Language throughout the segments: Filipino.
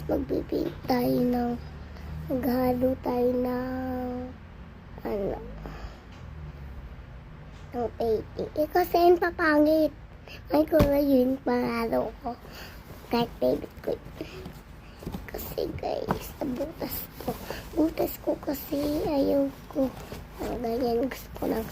magpipaint tayo ng, maghalo tayo ng, ano, ng painting. Eh, kasi yung papangit. Ay, kulay yun, panalo ko. Kahit favorite ko. Kasi guys, butas ko kasi ayaw ko. Ganyan, gusto ko ng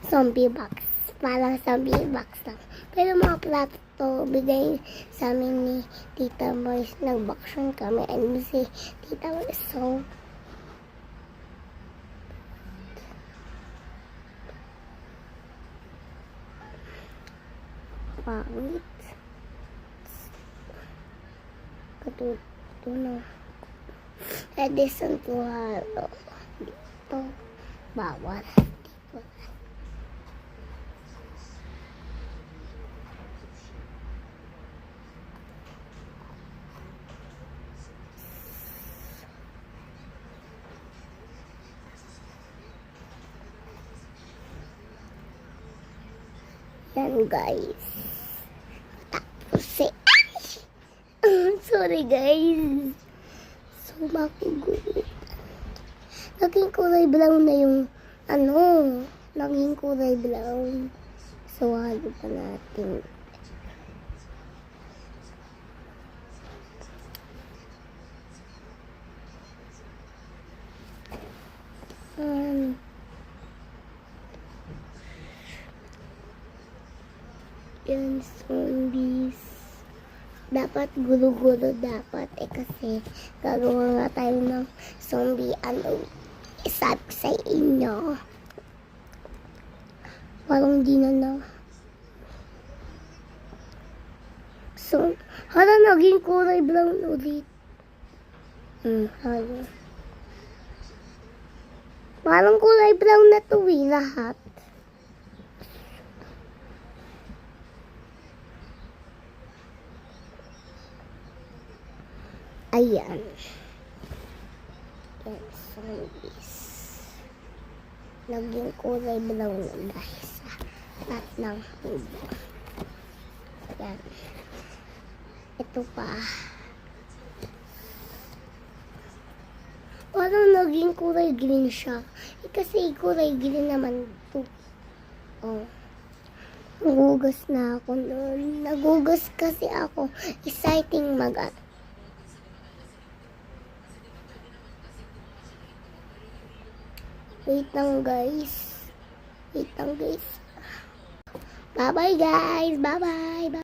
zombie box. Parang zombie box lang. Pero mga plato to, bigay sa amin ni Tita Boys. Nag-vacation kami. And si Tita Boys, so, pangit. Katuto na. Edison to halo. Dito. Bawal. Dito. Yan guys. Tapos sorry guys. So makugulat. Naging kulay brown na yung naging kulay brown. So halo pa natin. Yan, zombies. Dapat gulo-gulo dapat. Kasi gagawa nga tayo ng zombie. Sabi ko sa inyo. Parang di na. So, hala, naging kulay brown ulit. Hala. Parang kulay brown na to lahat. Ayan. Yan, zombies. Naging kulay brown na dahil sa lahat ng hubo. Ayan. Ito pa. Parang naging kulay green siya. Kasi kulay green naman ito. Oh. Nagugas na ako noon. Nagugas kasi ako. Exciting Wait lang guys. Bye-bye guys. Bye-bye.